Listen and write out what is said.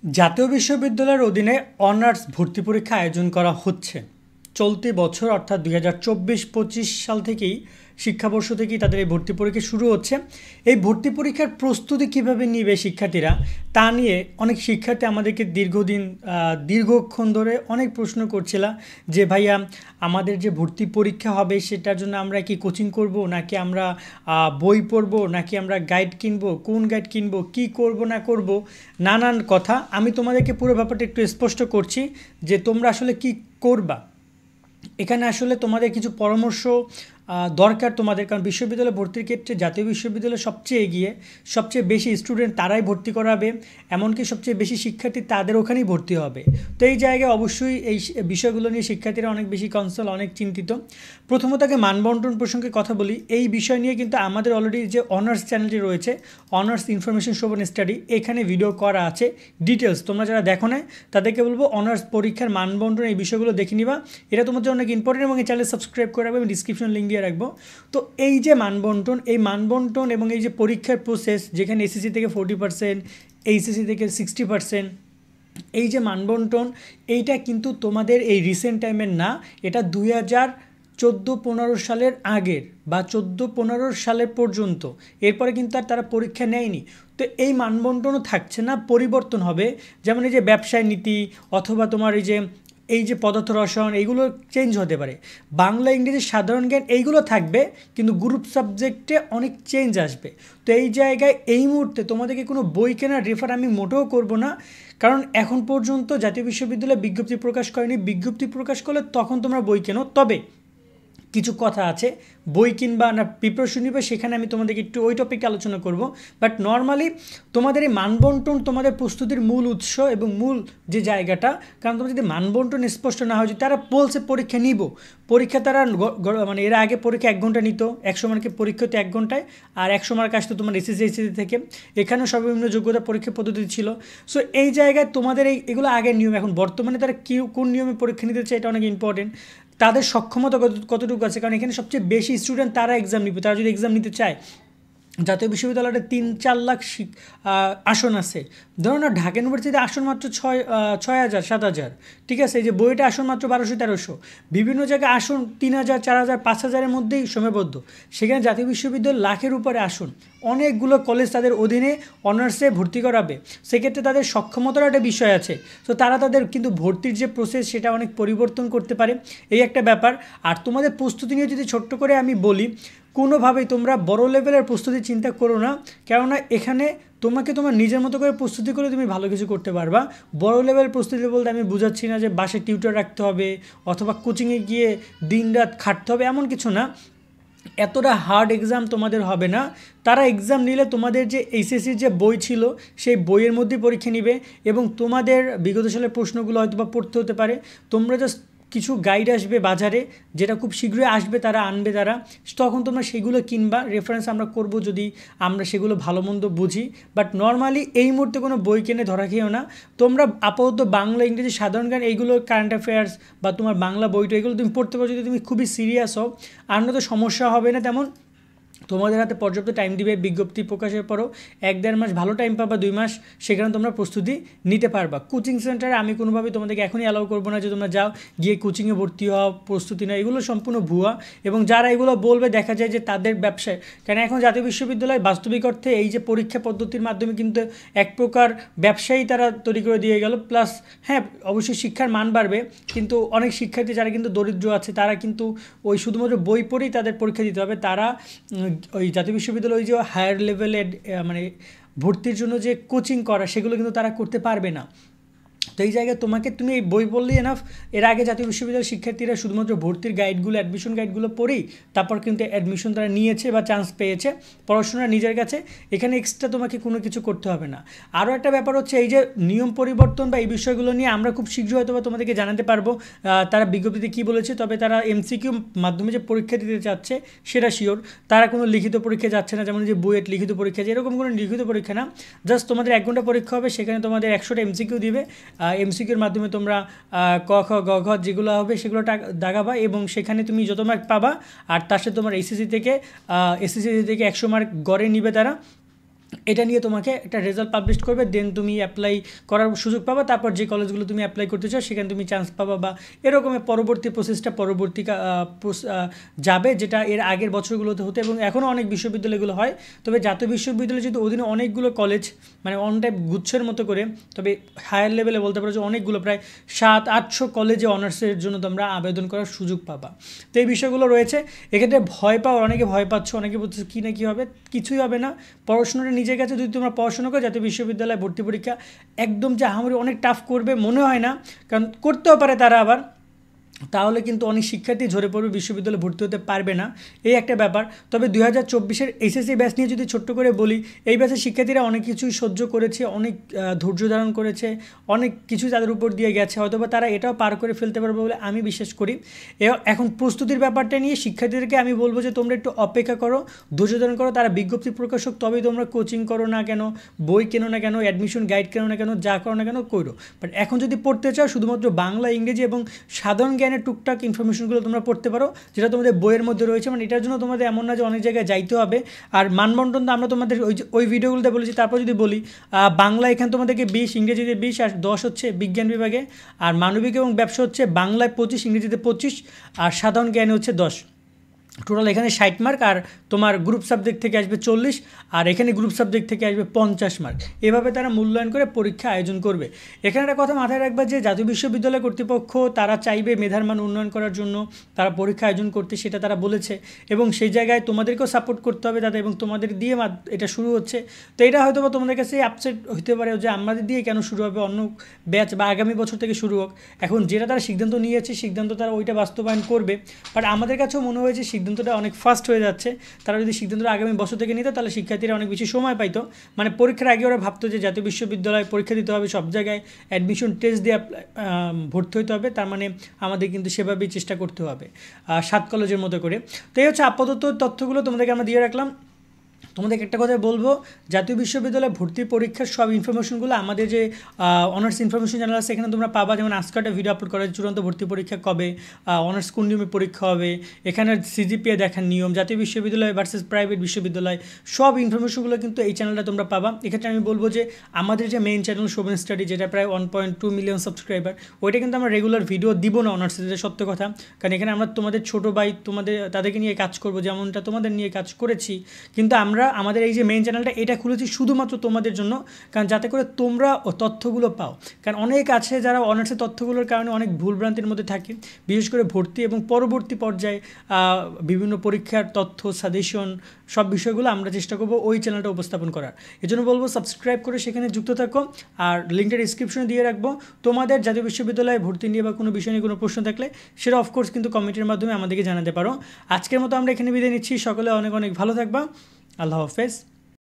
জাতীয় বিশ্ববিদ্যালয়ের অধীনে অনার্স ভর্তি পরীক্ষা আয়োজন করা হচ্ছে। চলতি বছর অর্থাৎ 2024-25 সাল থেকেই শিক্ষাবর্ষ থেকেই তাদের এই ভর্তি পরীক্ষা শুরু হচ্ছে। এই ভর্তি পরীক্ষার প্রস্তুতি কিভাবে নিবে শিক্ষার্থীরা তা নিয়ে অনেক শিক্ষার্থী আমাদেরকে দীর্ঘক্ষণ ধরে অনেক প্রশ্ন করছিল যে ভাইয়া আমাদের যে ভর্তি পরীক্ষা হবে সেটার জন্য আমরা কি কোচিং করব, নাকি আমরা বই পড়ব, নাকি আমরা গাইড কিনবো, কোন গাইড কিনবো, কি করব না করব, নানান কথা। আমি তোমাদেরকে পুরো ব্যাপারটা একটু স্পষ্ট করছি যে তোমরা আসলে কি করবা। এখানে আসলে তোমাদের কিছু পরামর্শ দরকার তোমাদের, কারণ বিশ্ববিদ্যালয় ভর্তির ক্ষেত্রে জাতীয় বিশ্ববিদ্যালয় সবচেয়ে এগিয়ে, সবচেয়ে বেশি স্টুডেন্ট তারাই ভর্তি করাবে, এমনকি সবচেয়ে বেশি শিক্ষার্থী তাদের ওখানেই ভর্তি হবে। তো এই জায়গায় অবশ্যই এই বিষয়গুলো নিয়ে শিক্ষার্থীরা অনেক বেশি কনসার্ন, অনেক চিন্তিত। প্রথমত আগে মানবন্টন প্রসঙ্গে কথা বলি। এই বিষয় নিয়ে কিন্তু আমাদের অলরেডি যে অনার্স চ্যানেলটি রয়েছে, অনার্স ইনফরমেশন শোভন স্টাডি, এখানে ভিডিও করা আছে ডিটেলস। তোমরা যারা দেখো না তাদেরকে বলবো অনার্স পরীক্ষার মানবন্টন এই বিষয়গুলো দেখে নিবা, এটা তোমাদের অনেক ইম্পর্টেন্ট, এবং এই চ্যানেল সাবস্ক্রাইব করে রাখবে, আমি ডিসক্রিপশন লিঙ্ক দিয়ে রাখবো। তো এই যে মানবন্টন এবং এই যে পরীক্ষার প্রসেস, যেখানে এসএসসি থেকে 40%, এইচএসসি থেকে 60%, এই যে মানবন্টন, এইটা কিন্তু তোমাদের এই রিসেন্ট টাইমের না, এটা 2014-15 সালের আগের বা 14-15 সালের পর্যন্ত। এরপরে কিন্তু আর তারা পরীক্ষা নেয়নি। তো এই মানবন্টনও থাকছে না, পরিবর্তন হবে। যেমন এই যে ব্যবসায় নীতি অথবা তোমার এই যে পদার্থ রসায়ন, এইগুলো চেঞ্জ হতে পারে। বাংলা ইংরেজি সাধারণ জ্ঞান এইগুলো থাকবে, কিন্তু গ্রুপ সাবজেক্টে অনেক চেঞ্জ আসবে। তো এই জায়গায় এই মুহূর্তে তোমাদেরকে কোনো বই কেনার রেফার আমি মোটেও করব না, কারণ এখন পর্যন্ত জাতীয় বিশ্ববিদ্যালয় বিজ্ঞপ্তি প্রকাশ করেনি। বিজ্ঞপ্তি প্রকাশ করলে তখন তোমরা বই কেনো। তবে কিছু কথা আছে, বই কিনবা না প্রিপারেশন নিবে, সেখানে আমি তোমাদেরকে একটু ওই টপিকটা আলোচনা করব। বাট নর্মালি তোমাদের এই মানবন্টন তোমাদের প্রস্তুতির মূল উৎস এবং মূল যে জায়গাটা। কারণ তোমার যদি মানবন্টন স্পষ্ট না হয়, যদি তারা বলছে পরীক্ষা নিব, পরীক্ষা তারা মানে এর আগে পরীক্ষা 1 ঘন্টা নিত, 100 মার্কের পরীক্ষা হতো 1 ঘন্টায়, আর 100 মার্ক আসতো তোমার এসএসসি থেকে। এখানেও সর্বনিম্ন যোগ্যতা পরীক্ষা পদ্ধতি ছিল। সো এই জায়গায় তোমাদের এগুলো আগের নিয়ম। এখন বর্তমানে তারা কোন নিয়মে পরীক্ষা নিতে চায় এটা অনেক ইম্পর্টেন্ট, তাদের সক্ষমতা কতটুকু আছে। কারণ এখানে সবচেয়ে বেশি স্টুডেন্ট তারা এক্সাম নিবে। তারা যদি এক্সাম নিতে চায়, জাতীয় বিশ্ববিদ্যালয়ে 3-4 লাখ আসন আছে। ধরো না ঢাকা ইউনিভার্সিটিতে আসন মাত্র 6,000-7,000, ঠিক আছে। এই যে বইটা আসন মাত্র 1200-1300, বিভিন্ন জায়গায় আসন 3,000, 4,000, 5,000-এর মধ্যেই সীমাবদ্ধ। সেখানে জাতীয় বিশ্ববিদ্যালয় লাখের উপরে আসন, অনেকগুলো কলেজ তাদের অধীনে অনার্সে ভর্তি করাবে। সেক্ষেত্রে তাদের সক্ষমতার একটা বিষয় আছে। তো তারা তাদের কিন্তু ভর্তির যে প্রসেস সেটা অনেক পরিবর্তন করতে পারে, এই একটা ব্যাপার। আর তোমাদের প্রস্তুতি নিয়ে যদি ছোট্ট করে আমি বলি, কোনোভাবেই তোমরা বড় লেভেলের প্রস্তুতি চিন্তা করো না, কেননা এখানে তোমাকে তোমার নিজের মতো করে প্রস্তুতি করে তুমি ভালো কিছু করতে পারবা। বড় লেভেল প্রস্তুতি বলতে আমি বুঝাচ্ছি না যে বাসায় টিউটর রাখতে হবে অথবা কোচিংয়ে গিয়ে দিনরাত খাটতে হবে, এমন কিছু না। এতটা হার্ড এক্সাম তোমাদের হবে না। তারা এক্সাম নিলে তোমাদের যে এইচএসসির যে বই ছিল সেই বইয়ের মধ্যে পরীক্ষা নিবে, এবং তোমাদের বিগত সালের প্রশ্নগুলো হয়তো বা পড়তে হতে পারে। তোমরা জাস্ট কিছু গাইড আসবে বাজারে, যেটা খুব শীঘ্রই আসবে, তারা আনবে তারা, তখন তোমরা সেগুলো কিনবা। রেফারেন্স আমরা করব যদি আমরা সেগুলো ভালো মন্দ বুঝি। বাট নর্মালি এই মুহূর্তে কোনো বই কিনে ধরা খেয়েও না। তোমরা আপাতত বাংলা ইংরেজি সাধারণ জ্ঞান এইগুলো, কারেন্ট অ্যাফেয়ার্স বা তোমার বাংলা বইটা, এগুলো তুমি পড়তে পারো যদি তুমি খুবই সিরিয়াস হও। আর না তো সমস্যা হবে না তেমন। তোমাদের হাতে পর্যাপ্ত টাইম দিবে, বিজ্ঞপ্তি প্রকাশের পরও 1-1.5 মাস ভালো টাইম পাবা, 2 মাস, সেখানে তোমরা প্রস্তুতি নিতে পারবা। কোচিং সেন্টারে আমি কোনোভাবেই তোমাদেরকে এখনই অ্যালাউ করবো না যে তোমরা যাও গিয়ে কোচিংয়ে ভর্তি হও, প্রস্তুতি নাও, এগুলো সম্পূর্ণ ভুয়া। এবং যারা এগুলো বলবে দেখা যায় যে তাদের ব্যবসায়, কারণ এখন জাতীয় বিশ্ববিদ্যালয় বাস্তবিক অর্থে এই যে পরীক্ষা পদ্ধতির মাধ্যমে কিন্তু এক প্রকার ব্যবসায়ী তারা তৈরি করে দিয়ে গেল। প্লাস হ্যাঁ, অবশ্যই শিক্ষার মান বাড়বে, কিন্তু অনেক শিক্ষার্থী যারা কিন্তু দরিদ্র আছে তারা কিন্তু ওই শুধুমাত্র বই পড়েই তাদের পরীক্ষা দিতে হবে। তারা ওই জাতীয় বিশ্ববিদ্যালয় ওই যে হায়ার লেভেলের মানে ভর্তির জন্য যে কোচিং করা, সেগুলো কিন্তু তারা করতে পারবে না। তো এই জায়গায় তুমি এই বই পড়লেই এনাফ। এর আগে জাতীয় বিশ্ববিদ্যালয়ের শিক্ষার্থীরা শুধুমাত্র ভর্তির গাইডগুলো, অ্যাডমিশন গাইডগুলো পড়েই তারপর কিন্তু অ্যাডমিশন তারা নিয়েছে বা চান্স পেয়েছে, পড়াশোনা নিজের কাছে। এখানে এক্সট্রা তোমাকে কোনো কিছু করতে হবে না। আরও একটা ব্যাপার হচ্ছে এই যে নিয়ম পরিবর্তন বা এই বিষয়গুলো নিয়ে আমরা খুব শীঘ্রই হয়তো বা তোমাদেরকে জানাতে পারবো তারা বিজ্ঞপ্তিতে কী বলেছে। তবে তারা এমসিকিউ মাধ্যমে যে পরীক্ষা দিতে চাচ্ছে সেটা শিওর। তারা কোনো লিখিত পরীক্ষা যাচ্ছে না, যেমন যে বুয়েট লিখিত পরীক্ষা, যেরকম কোনো লিখিত পরীক্ষা না। জাস্ট তোমাদের 1 ঘন্টা পরীক্ষা হবে, সেখানে তোমাদের 100টা এমসিকিউ দিবে। এমসিকিউর মাধ্যমে তোমরা ক খ গ ঘ যেগুলো হবে সেগুলো দাগাবা, এবং সেখানে তুমি যত মার্ক পাবা। আর তার সাথে তোমার এসএসসি থেকে 100 মার্ক গড়ে নিবে তারা। এটা নিয়ে তোমাকে একটা রেজাল্ট পাবলিশ করবে, দেন তুমি অ্যাপ্লাই করার সুযোগ পাবা। তারপর যে কলেজগুলো তুমি অ্যাপ্লাই করতে চাও সেখানে তুমি চান্স পাবা, বা এরকমের পরবর্তী প্রসেসটা যাবে, যেটা এর আগের বছরগুলোতে হতো এবং এখনও অনেক বিশ্ববিদ্যালয়গুলো হয়। তবে জাতীয় বিশ্ববিদ্যালয় যদি অধীনে অনেকগুলো কলেজ, মানে অন টাইপ গুচ্ছের মতো করে, তবে হায়ার লেভেলে বলতে পারো যে অনেকগুলো, প্রায় 700-800 কলেজে অনার্সের জন্য তোমরা আবেদন করার সুযোগ পাবা। তো এই বিষয়গুলো রয়েছে। এক্ষেত্রে ভয় পাও, অনেকে ভয় পাচ্ছ, অনেকে বলছে কী না কী হবে, কিছুই হবে না। পড়াশোনাটা নিজের কাছে যদি তোমরা পড়াশোনা করো, জাতীয় বিশ্ববিদ্যালয়ে ভর্তি পরীক্ষা একদম যে আহামরি অনেক টাফ করবে মনে হয় না, কারণ করতেও পারে তারা আবার, তাহলে কিন্তু অনেক শিক্ষার্থী ঝরে পড়বে, বিশ্ববিদ্যালয়ে ভর্তি হতে পারবে না, এই একটা ব্যাপার। তবে 2024-এর এসএসসি ব্যাচ নিয়ে যদি ছোট্ট করে বলি, এই ব্যাচের শিক্ষার্থীরা অনেক কিছুই সহ্য করেছে, অনেক ধৈর্য ধারণ করেছে, অনেক কিছুই তাদের উপর দিয়ে গেছে, হয়তোবা তারা এটাও পার করে ফেলতে পারবে বলে আমি বিশ্বাস করি। এখন প্রস্তুতির ব্যাপারটা নিয়ে শিক্ষার্থীদেরকে আমি বলবো যে তোমরা একটু অপেক্ষা করো, ধৈর্য ধারণ করো, তারা বিজ্ঞপ্তি প্রকাশক তবেই তোমরা কোচিং করো না কেন, বই কেনো না কেন, অ্যাডমিশন গাইড কেনো না কেন, যা করো না কেন করো, বাট এখন যদি পড়তে চাও শুধুমাত্র বাংলা, ইংরেজি এবং সাধারণ জ্ঞানের টুকটাক ইনফরমেশনগুলো তোমরা পড়তে পারো, যেটা তোমাদের বইয়ের মধ্যে রয়েছে। মানে এটার জন্য তোমাদের এমন না যে অনেক জায়গায় যাইতে হবে। আর মানবন্টন তো আমরা তোমাদের ওই ভিডিওগুলোতে বলেছি। তারপর যদি বলি, বাংলা এখানে তোমাদেরকে 20, ইংরেজিতে 20 আর 10 হচ্ছে বিজ্ঞান বিভাগে, আর মানবিক এবং ব্যবসা হচ্ছে বাংলায় 25, ইংরেজিতে 25, আর সাধারণ জ্ঞানে হচ্ছে 10। টোটাল এখানে 60 মার্ক, আর তোমার গ্রুপ সাবজেক্ট থেকে আসবে 40, আর এখানে গ্রুপ সাবজেক্ট থেকে আসবে 50 মার্ক। এভাবে তারা মূল্যায়ন করে পরীক্ষা আয়োজন করবে। এখানে একটা কথা মাথায় রাখবা যে জাতীয় বিশ্ববিদ্যালয় কর্তৃপক্ষ তারা চাইবে মেধার মান উন্নয়ন করার জন্য তারা পরীক্ষা আয়োজন করতে, সেটা তারা বলেছে, এবং সেই জায়গায় তোমাদেরকেও সাপোর্ট করতে হবে তাদের, এবং তোমাদের দিয়ে এটা শুরু হচ্ছে। তো এটা হয়তো বা তোমাদের কাছে আপসেট হতে পারে যে আমাদের দিয়ে কেন শুরু হবে, অন্য ব্যাচ বা আগামী বছর থেকে শুরু হোক। এখন যেটা তারা সিদ্ধান্ত নিয়েছে, সিদ্ধান্ত তারা ওইটা বাস্তবায়ন করবে, বাট আমাদের কাছেও মনে হয়েছে সিদ্ধান্তটা অনেক ফাস্ট হয়ে যাচ্ছে। তারা যদি সিদ্ধান্তটা আগামী বছর থেকে নিত তাহলে শিক্ষার্থীরা অনেক বেশি সময় পাইতো। মানে পরীক্ষার আগে ওরা ভাবতো যে জাতীয় বিশ্ববিদ্যালয়ে পরীক্ষা দিতে হবে, সব জায়গায় অ্যাডমিশন টেস্ট দিয়ে ভর্তি হতে হবে, তার মানে আমাদের কিন্তু সেভাবেই চেষ্টা করতে হবে 7 কলেজের মতো করে। তো এই হচ্ছে আপাতত তথ্যগুলো তোমাদেরকে আমরা দিয়ে রাখলাম। তোমাদেরকে একটা কথা বলবো, জাতীয় বিশ্ববিদ্যালয়ে ভর্তি পরীক্ষার সব ইনফরমেশনগুলো আমাদের যে অনার্স ইনফরমেশন চ্যানেল আছে সেখানে তোমরা পাবা। যেমন আজকে একটা ভিডিও আপলোড করা হয়েছে চূড়ান্ত ভর্তি পরীক্ষা কবে, অনার্স কোন নিয়মে পরীক্ষা হবে, এখানে সিজিপিএ দেখার নিয়ম, জাতীয় বিশ্ববিদ্যালয় ভার্সেস প্রাইভেট বিশ্ববিদ্যালয়, সব ইনফরমেশনগুলো কিন্তু এই চ্যানেলটা তোমরা পাবা। এক্ষেত্রে আমি বলবো যে আমাদের যে মেইন চ্যানেল শোভন স্টাডি, যেটা প্রায় 1.2 মিলিয়ন সাবস্ক্রাইবার, ওইটা কিন্তু আমরা রেগুলার ভিডিও দিব না অনার্সের, সত্য কথা। কারণ এখানে আমরা তোমাদের ছোটো ভাই, তাদেরকে নিয়ে কাজ করবো, যেমনটা তোমাদের নিয়ে কাজ করেছি। কিন্তু আমাদের এই যে মেইন চ্যানেলটা এটা খুলেছি শুধুমাত্র তোমাদের জন্য, কারণ যাতে করে তোমরা তথ্যগুলো পাও। কারণ অনেক আছে যারা অনার্সের তথ্যগুলোর কারণে অনেক ভুলভ্রান্তির মধ্যে থাকে, বিশেষ করে ভর্তি এবং পরবর্তী পর্যায়ে বিভিন্ন পরীক্ষার তথ্য, সাজেশন, সব বিষয়গুলো আমরা চেষ্টা করবো ওই চ্যানেলটা উপস্থাপন করার। এজন্য বলবো সাবস্ক্রাইব করে সেখানে যুক্ত থাকো, আর লিঙ্কটা ডিসক্রিপশনে দিয়ে রাখবো। তোমাদের জাতীয় বিশ্ববিদ্যালয়ে ভর্তি নিয়ে বা কোনো বিষয় নিয়ে কোনো প্রশ্ন থাকলে সেটা অফকোর্স কিন্তু কমেন্টের মাধ্যমে আমাদেরকে জানাতে পারো। আজকের মতো আমরা এখানে বিদায় নিচ্ছি। সকলে অনেক অনেক ভালো থাকবা। আল্লাহ হাফেজ।